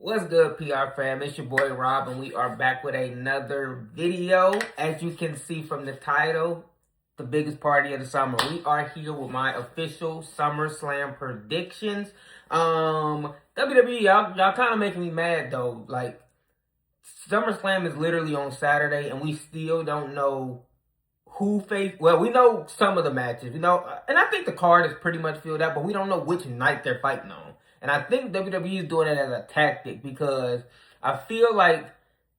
What's good, PR fam? It's your boy Rob, and we are back with another video. As you can see from the title, the biggest party of the summer. We are here with my official Summerslam predictions. WWE, y'all kind of making me mad though. Like, SummerSlam is literally on Saturday, and we still don't know who faced. Well, we know some of the matches, and I think the card is pretty much filled out, but we don't know which night they're fighting on. And I think WWE is doing it as a tactic because I feel like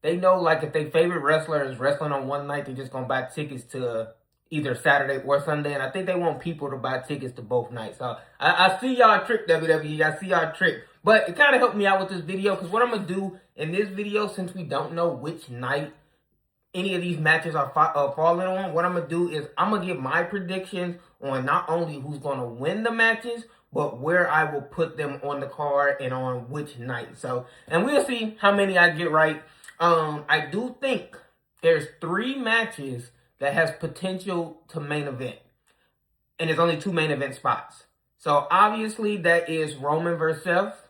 they know, like, if their favorite wrestler is wrestling on one night, they're just going to buy tickets to either Saturday or Sunday. And I think they want people to buy tickets to both nights. So I see y'all trick, WWE. I see y'all trick. But it kind of helped me out with this video because what I'm going to do in this video, since we don't know which night any of these matches are falling on, what I'm going to do is I'm going to give my predictions on not only who's going to win the matches, but where I will put them on the card and on which night. So, and we'll see how many I get right. I do think there's 3 matches that has potential to main event. And there's only 2 main event spots. So, obviously, that is Roman versus Seth.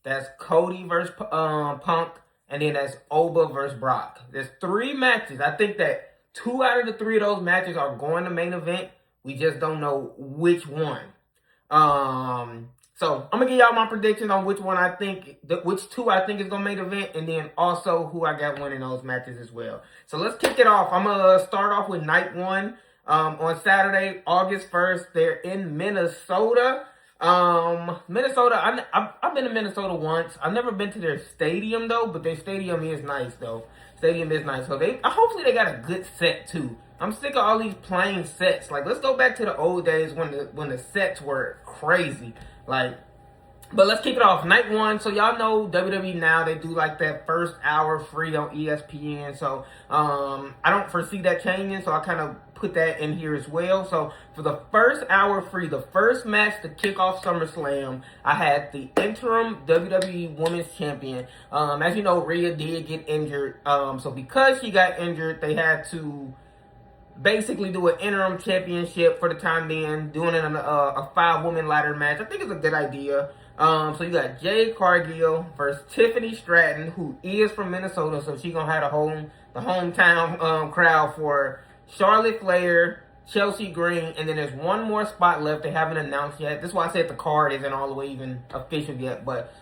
That's Cody versus Punk. And then that's Oba versus Brock. There's 3 matches. I think that 2 out of the 3 of those matches are going to main event. We just don't know which one. So I'm gonna give y'all my predictions on which one I think, which 2 I think is gonna main event, and then also who I got winning those matches as well. So let's kick it off. I'm gonna start off with night 1. On Saturday, August 1st, they're in Minnesota. Minnesota, I've been to Minnesota once. I've never been to their stadium though, but their stadium is nice though. Stadium is nice. So hopefully they got a good set too. I'm sick of all these plain sets. Like, let's go back to the old days when the sets were crazy. Like, but let's kick it off. Night 1. So y'all know WWE now, they do like that first hour free on ESPN. So I don't foresee that changing. So I kind of put that in here as well. So for the first hour free, the first match to kick off SummerSlam, I had the interim WWE Women's Champion. As you know, Rhea did get injured. So because she got injured, they had to basically do an interim championship for the time being, doing it in a 5-woman ladder match. I think it's a good idea. So you got Jade Cargill versus Tiffany Stratton, who is from Minnesota, so she's gonna have the hometown crowd for Charlotte Flair, Chelsea Green, and then there's one more spot left they haven't announced yet. This is why I said the card isn't all the way even official yet, but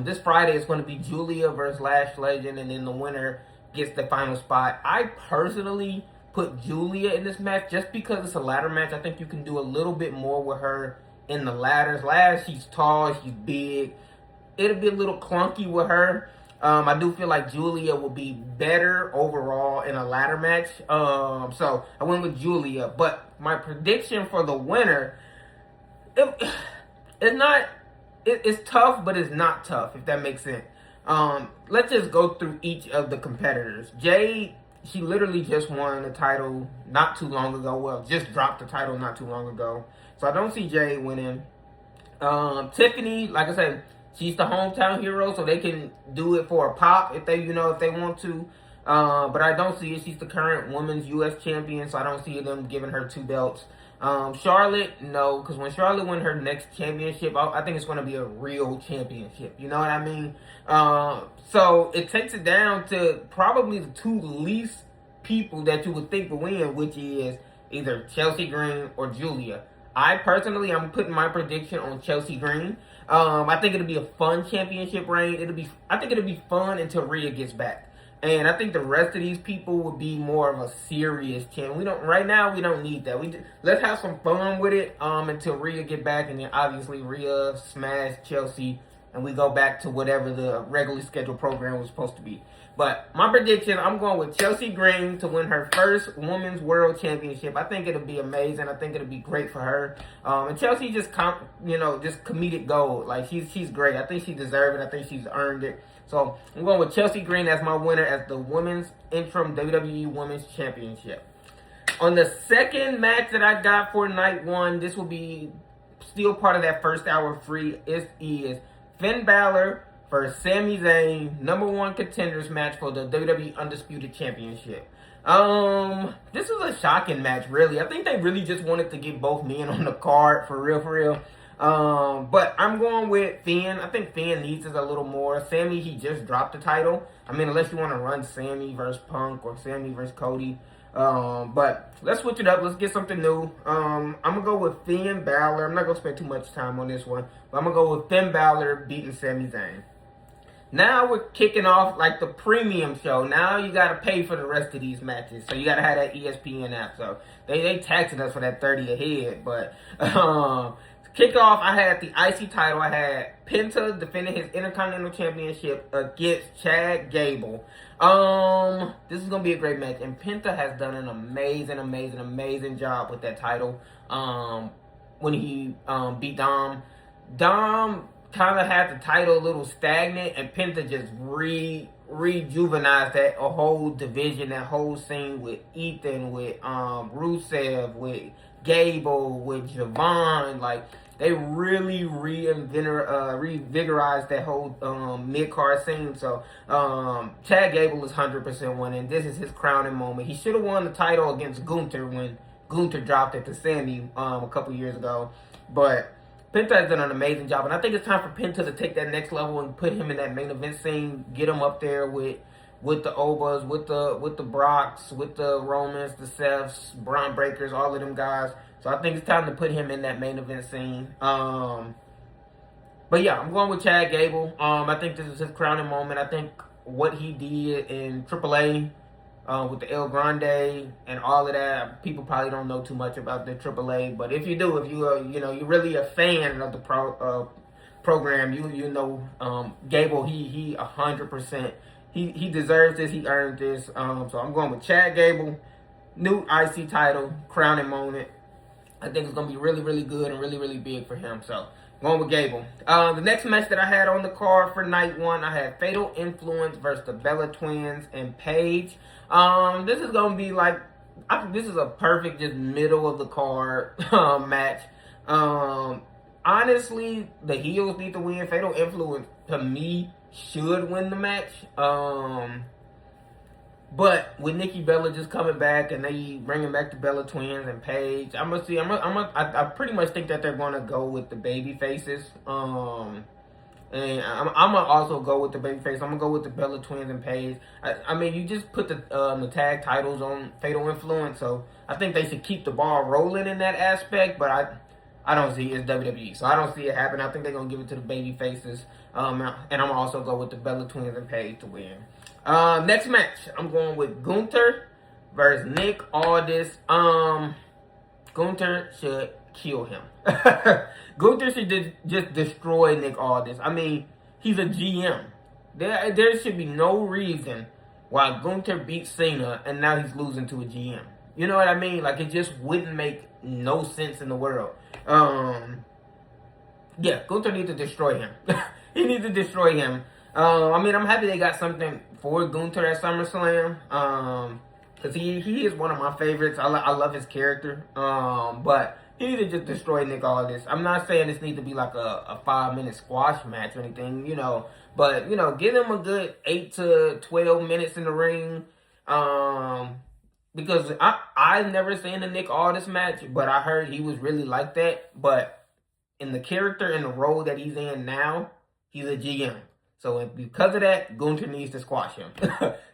this Friday is going to be Julia versus Lash Legend, and then the winner gets the final spot. I personally put Julia in this match just because it's a ladder match. I think you can do a little bit more with her in the ladders. Lash, she's tall, she's big. It'll be a little clunky with her. I do feel like Julia will be better overall in a ladder match. So I went with Julia. But my prediction for the winner, it's tough, but it's not tough, if that makes sense. Let's just go through each of the competitors. Jade, she literally just won the title not too long ago. Well, just dropped the title not too long ago. So I don't see Jade winning. Tiffany, like I said, she's the hometown hero, so they can do it for a pop if they want to. But I don't see it. She's the current women's U.S. champion, so I don't see them giving her 2 belts. Charlotte, no, because when Charlotte wins her next championship, I think it's going to be a real championship. You know what I mean? So it takes it down to probably the 2 least people that you would think would win, which is either Chelsea Green or Julia. I'm putting my prediction on Chelsea Green. I think it'll be a fun championship reign. I think it'll be fun until Rhea gets back. And I think the rest of these people would be more of a serious champ. Right now we don't need that. Let's have some fun with it until Rhea get back, and then obviously Rhea smash Chelsea, and we go back to whatever the regularly scheduled program was supposed to be. But my prediction, I'm going with Chelsea Green to win her first Women's World Championship. I think it'll be amazing. I think it'll be great for her. And Chelsea just comedic gold. Like, she's great. I think she deserves it. I think she's earned it. So I'm going with Chelsea Green as my winner as the Women's Interim WWE Women's Championship. On the second match that I got for night 1, this will be still part of that first hour free. It is Finn Balor versus Sami Zayn, #1 contenders match for the WWE Undisputed Championship. This was a shocking match, really. I think they really just wanted to get both men on the card, for real. But I'm going with Finn. I think Finn needs it a little more. Sammy, he just dropped the title. I mean, unless you want to run Sammy versus Punk or Sammy versus Cody. But let's switch it up. Let's get something new. I'm gonna go with Finn Balor. I'm not gonna spend too much time on this one, but I'm gonna go with Finn Balor beating Sami Zayn. Now we're kicking off like the premium show. Now you gotta pay for the rest of these matches, so you gotta have that ESPN app. So they taxing us for that 30 a head. But to kick off, I had the IC title. I had Penta defending his Intercontinental Championship against Chad Gable. This is gonna be a great match, and Penta has done an amazing job with that title. When he beat Dom. Dom kind of had the title a little stagnant, and Penta just rejuvenized that whole division, that whole scene with Ethan, with Rusev, with Gable, with Javon. Like, they really revigorized that whole mid-card scene. So Chad Gable is 100% winning. This is his crowning moment. He should have won the title against Gunther when Gunther dropped it to Sammy a couple years ago, but Penta has done an amazing job, and I think it's time for Penta to take that next level and put him in that main event scene, get him up there with the Obas, with the Brocks, with the Romans, the Seths, Braun Breakers, all of them guys. So I think it's time to put him in that main event scene. But yeah, I'm going with Chad Gable. I think this is his crowning moment. I think what he did in AAA with the El Grande and all of that, people probably don't know too much about the AAA, but if you do, if you you're really a fan of the program, you know Gable, he 100%, he deserves this, he earned this. So I'm going with Chad Gable, new IC title, crowning moment. I think it's gonna be really good and really big for him. So going with Gable. The next match that I had on the card for night one, I had Fatal Influence versus the Bella Twins and Paige. This is gonna be like, I think this is a perfect, just middle of the card match. Honestly, the heels need to win. Fatal Influence, to me, should win the match. But with Nikki Bella just coming back and they bringing back the Bella Twins and Paige, I pretty much think that they're gonna go with the baby faces. And I'm gonna also go with the babyface. I'm gonna go with the Bella Twins and Paige. I mean, you just put the tag titles on Fatal Influence, so I think they should keep the ball rolling in that aspect. But I don't see it's WWE, so I don't see it happen. I think they're gonna give it to the baby faces. And I'm gonna also go with the Bella Twins and Paige to win. Next match, I'm going with Gunther versus Nick Aldis. Gunther should kill him. Gunther should just destroy Nick Aldis. I mean, he's a GM. There should be no reason why Gunther beat Cena and now he's losing to a GM. You know what I mean? Like, it just wouldn't make no sense in the world. Yeah, Gunther needs to destroy him. He needs to destroy him. I mean, I'm happy they got something for Gunther at SummerSlam. Because he is one of my favorites. I love his character. But he needs to just destroy Nick Aldis. I'm not saying this needs to be like a 5-minute squash match or anything, But, give him a good 8 to 12 minutes in the ring. Because I've never seen a Nick Aldis match, but I heard he was really like that. But in the character and the role that he's in now, he's a GM. So because of that, Gunther needs to squash him.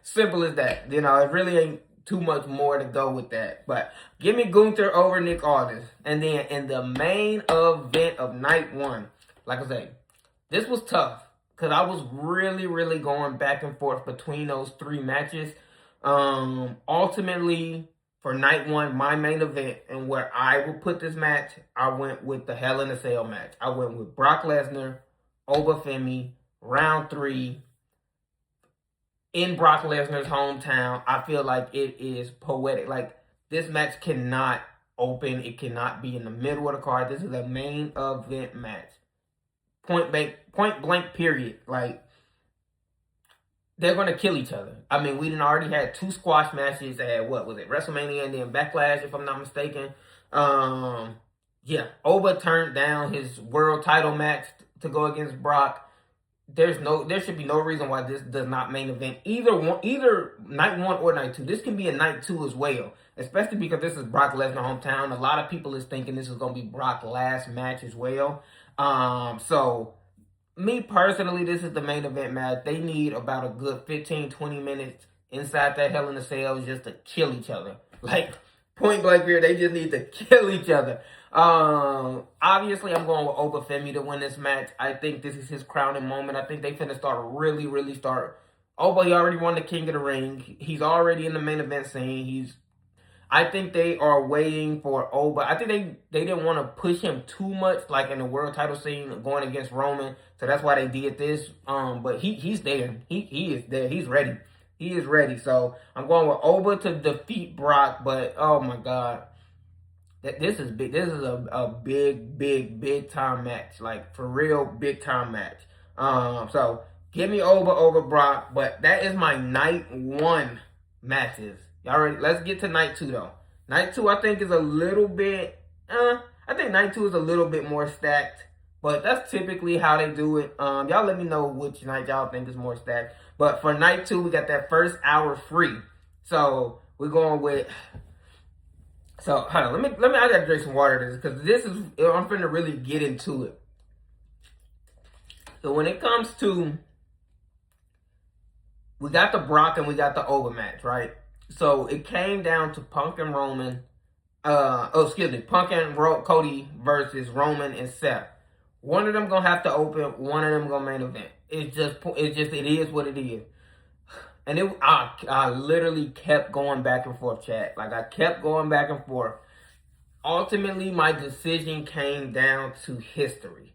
Simple as that. It really ain't too much more to go with that. But give me Gunther over Nick Aldis. And then in the main event of night one, like I say, this was tough. Because I was really going back and forth between those three matches. Ultimately, for night one, my main event, and where I would put this match, I went with the Hell in a Cell match. I went with Brock Lesnar, Obafemi, round 3, in Brock Lesnar's hometown. I feel like it is poetic. Like, this match cannot open. It cannot be in the middle of the card. This is a main event match. Point blank, period. Like, they're going to kill each other. I mean, we already had 2 squash matches at, what was it, WrestleMania and then Backlash, if I'm not mistaken. Yeah, Oba turned down his world title match to go against Brock. there should be no reason why this does not main event either night one or night two. This can be a night two as well, especially because this is Brock Lesnar hometown. A lot of people is thinking this is going to be Brock's last match as well. So me personally, this is the main event match. They need about a good 15-20 minutes inside that Hell in a Cell just to kill each other. Like, point blank here, they just need to kill each other. Obviously, I'm going with Obafemi to win this match. I think this is his crowning moment. I think they finna start really start. Oba, he already won the King of the Ring. He's already in the main event scene. I think they are waiting for Oba. I think they didn't want to push him too much, like in the world title scene, going against Roman. So that's why they did this. But he's there. He is there. He's ready. He is ready. So I'm going with Oba to defeat Brock. But oh my God, this is big. This is a big time match. Like for real, big time match. So give me Oba over Brock. But that is my night one matches. Y'all ready? Let's get to night two though. Night two, I think, is a little bit. I think night two is a little bit more stacked, but that's typically how they do it. Y'all let me know which night y'all think is more stacked. But for night two, we got that first hour free. So we're going with. So hold on, let me. I gotta drink some water because this is. I'm finna really get into it. So when it comes to, we got the Brock and we got the Oba match, right? So it came down to Punk and Roman. Punk and Cody versus Roman and Seth. One of them gonna have to open. One of them gonna main event. It is what it is. And I literally kept going back and forth, chat. Like I kept going back and forth. Ultimately, my decision came down to history.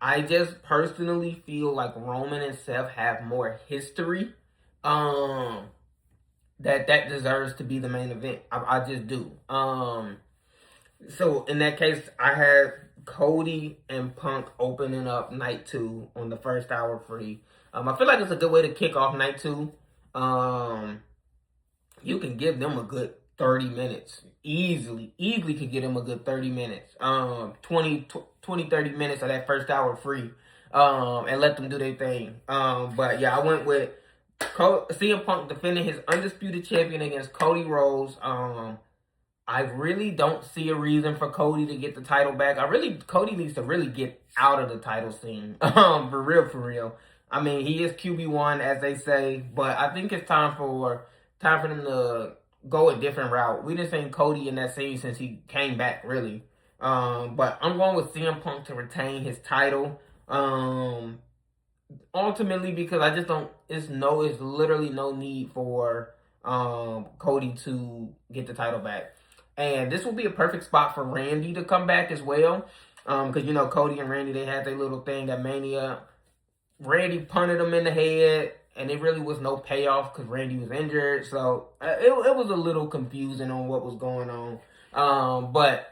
I just personally feel like Roman and Seth have more history. That deserves to be the main event. I just do. So in that case, I had Cody and Punk opening up night two on the first hour free. I feel like it's a good way to kick off night two. You can give them a good 30 minutes. Easily could get them a good 30 minutes. 20, 30 minutes of that first hour free. And let them do their thing. But yeah, I went with CM Punk defending his undisputed champion against Cody Rhodes. I really don't see a reason for Cody to get the title back. Cody needs to really get out of the title scene. For real. I mean, he is QB1 as they say, but I think it's time for them to go a different route. We didn't see Cody in that scene since he came back, really. But I'm going with CM Punk to retain his title. Ultimately, because I just don't. It's literally no need for Cody to get the title back, and this will be a perfect spot for Randy to come back as well. Because Cody and Randy, they had their little thing at Mania. Randy punted him in the head, and it really was no payoff because Randy was injured. So it was a little confusing on what was going on. But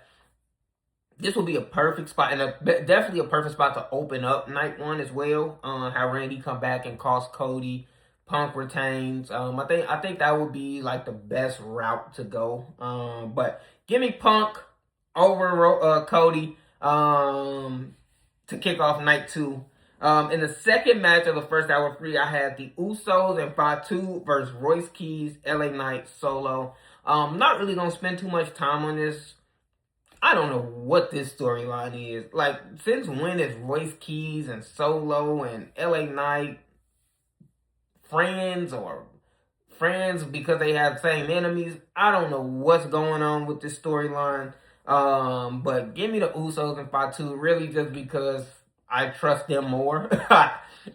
this will be a perfect spot, and definitely a perfect spot to open up night one as well. Have Randy come back and cost Cody. Punk retains. I think that would be like the best route to go. But give me Punk over Cody to kick off night two. In the second match of the first hour free, I had the Usos and Fatu versus Royce Keys, LA Knight, Solo. Not really gonna spend too much time on this. I don't know what this storyline is. Like, since when is Royce Keys and Solo and LA Knight friends because they have same enemies? I don't know what's going on with this storyline. But give me the Usos and Fatu, really just because I trust them more.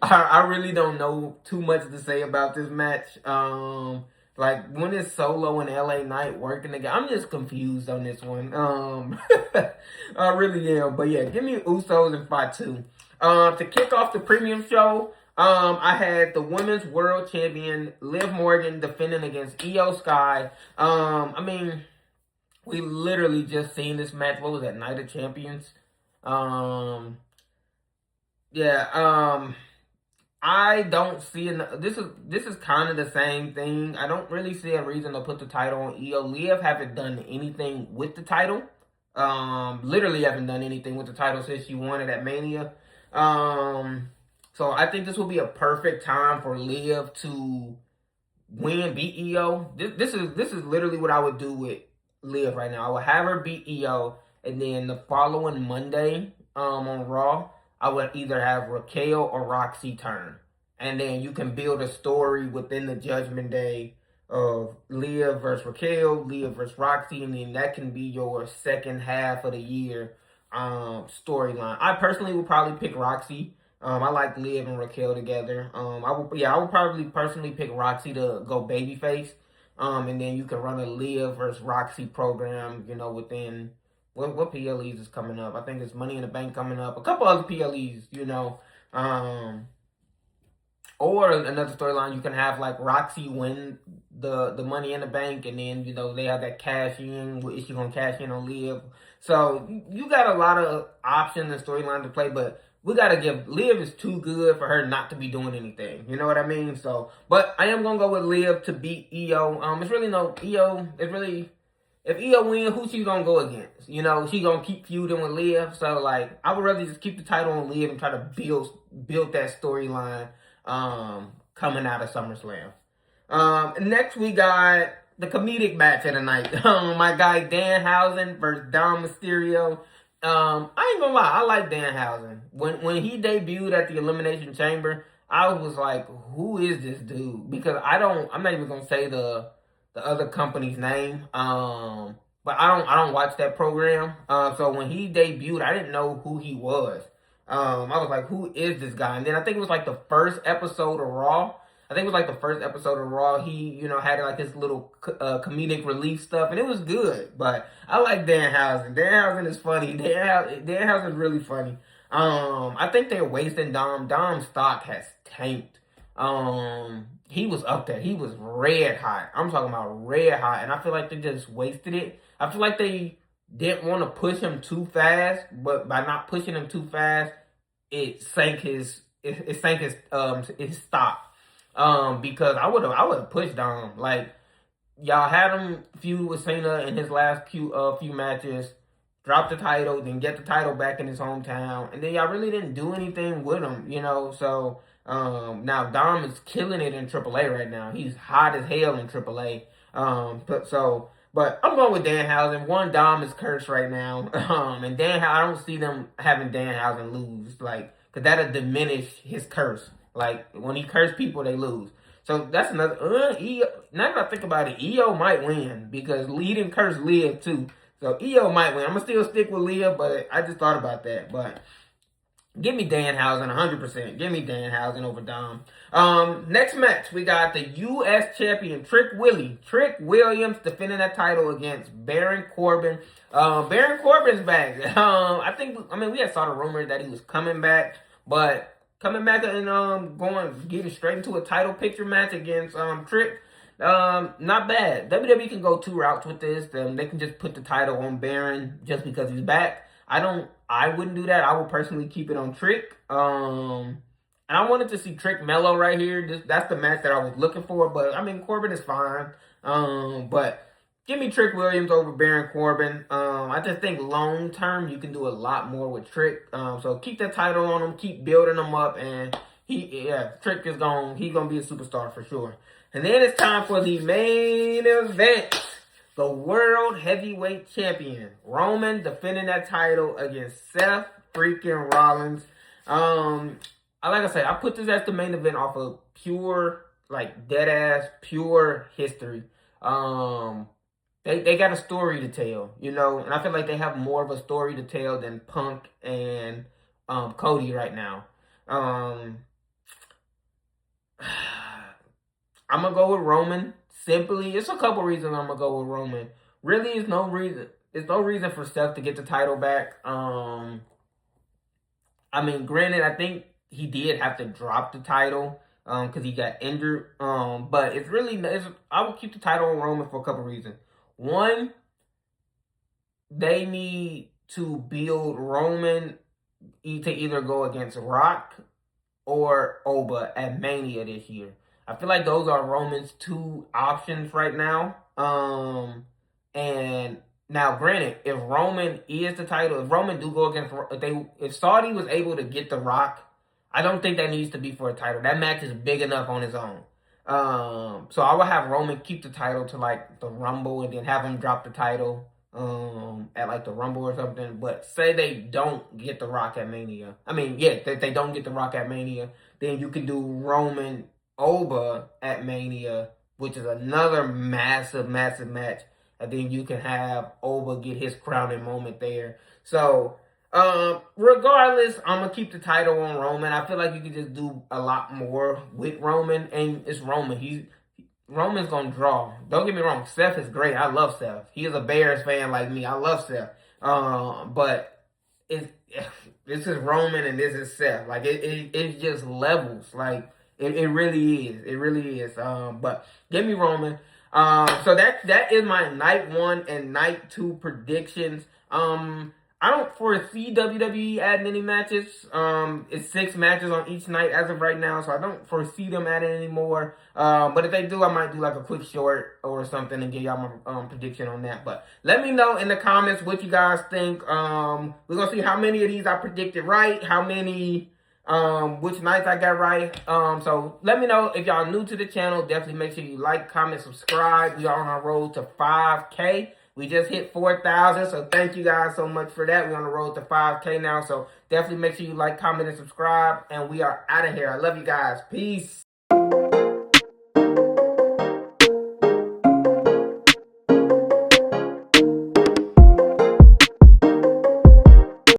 I really don't know too much to say about this match. Like, when is Solo and LA Knight working together? I'm just confused on this one. I really am. But yeah, give me Usos and Fatu. To kick off the premium show, I had the Women's World Champion, Liv Morgan, defending against Io Sky. I mean, we literally just seen this match. What was that, Night of Champions? I don't see this is kind of the same thing. I don't really see a reason to put the title on Io. Liv haven't done anything with the title. Literally haven't done anything with the title since she won it at Mania. So So I think this will be a perfect time for Liv to beat EO. This is literally what I would do with Liv right now. I would have her beat EO, and then the following Monday, on Raw, I would either have Raquel or Roxy turn, and then you can build a story within the Judgment Day of Liv versus Raquel, Liv versus Roxy, and then that can be your second half of the year storyline. I personally would probably pick Roxy. I like Liv and Raquel together. I would probably personally pick Roxy to go babyface. And then you can run a Liv versus Roxy program, within what PLEs is coming up. I think it's Money in the Bank coming up. A couple other PLEs. Or another storyline, you can have like Roxy win the Money in the Bank, and then they have that cash in. Is she gonna cash in on Liv? So you got a lot of options and storylines to play, but we gotta give Liv is too good for her not to be doing anything. You know what I mean? So, but I am gonna go with Liv to beat EO. It's really no EO. It's really, if EO win, who she gonna go against? She gonna keep feuding with Liv. So like, I would rather just keep the title on Liv and try to build that storyline coming out of SummerSlam. Next we got the comedic match of the night. My guy Danhausen versus Dom Mysterio. I ain't gonna lie, I like Danhausen. When he debuted at the Elimination Chamber, I was like, who is this dude? Because I'm not even gonna say the other company's name. But I don't watch that program. So when he debuted, I didn't know who he was. I was like, who is this guy? And then I think it was like the first episode of Raw. He, had like his little comedic relief stuff, and it was good. But I like Danhausen. Danhausen is funny. Danhausen is really funny. I think they're wasting Dom. Dom's stock has tanked. He was up there. He was red hot. I'm talking about red hot, and I feel like they just wasted it. I feel like they didn't want to push him too fast, but by not pushing him too fast, it sank his stock. Because I would have pushed Dom. Like, y'all had him feud with Cena in his last few matches, drop the title, then get the title back in his hometown, and then y'all really didn't do anything with him, So now Dom is killing it in AAA right now. He's hot as hell in AAA. But I'm going with Danhausen. Dom is cursed right now. And I don't see them having Danhausen lose, because that'll diminish his curse. Like, when he curse people, they lose. So that's another. Now that I think about it, EO might win because leading curse Liv too. So EO might win. I'm gonna still stick with Liv, but I just thought about that. But give me Danhausen 100%. Give me Danhausen over Dom. Next match, we got the U.S. champion Trick Williams defending that title against Baron Corbin. Baron Corbin's back. We had saw the rumor that he was coming back, but coming back and getting straight into a title picture match against Trick. Not bad. WWE can go two routes with this. They can just put the title on Baron just because he's back. I wouldn't do that. I would personally keep it on Trick. And I wanted to see Trick Mello right here. That's the match that I was looking for. But Corbin is fine. But give me Trick Williams over Baron Corbin. I just think long term you can do a lot more with Trick. So keep that title on him, keep building him up, and Trick is he's gonna be a superstar for sure. And then it's time for the main event. The World Heavyweight Champion, Roman, defending that title against Seth freaking Rollins. Like I said, I put this as the main event off of pure, dead ass, pure history. They got a story to tell, and I feel like they have more of a story to tell than Punk and Cody right now. I'm gonna go with Roman. Simply, it's a couple reasons I'm gonna go with Roman. Really, it's no reason. There's no reason for Seth to get the title back. Granted, I think he did have to drop the title because he got injured. But I will keep the title on Roman for a couple reasons. One, they need to build Roman to either go against Rock or Oba at Mania this year. I feel like those are Roman's two options right now. And now, granted, if Roman is the title, if Roman do go against, if Saudi was able to get The Rock I don't think that needs to be for a title. That match is big enough on its own. So I would have Roman keep the title to like the Rumble and then have him drop the title at like the Rumble or something. But say they don't get the Rock at Mania. I mean, yeah, they don't get the Rock at Mania, then you can do Roman Oba at Mania, which is another massive, massive match. And then you can have Oba get his crowning moment there. So regardless, I'm gonna keep the title on Roman. I feel like you can just do a lot more with Roman, and it's Roman. Roman's gonna draw. Don't get me wrong, Seth is great. I love Seth. He is a Bears fan like me. I love Seth. But it's this is Roman and this is Seth. Like it's just levels. Like it really is. It really is. But give me Roman. So that is my night 1 and night 2 predictions. I don't foresee WWE adding any matches. It's 6 matches on each night as of right now, so I don't foresee them adding any more. But if they do, I might do like a quick short or something and give y'all my prediction on that. But let me know in the comments what you guys think. We're gonna see how many of these I predicted right, how many which nights I got right. So let me know. If y'all new to the channel, definitely make sure you like, comment, subscribe. We are on our road to 5K. We just hit 4,000, so thank you guys so much for that. We're on the road to 5K now, so definitely make sure you like, comment, and subscribe, and we are out of here. I love you guys. Peace.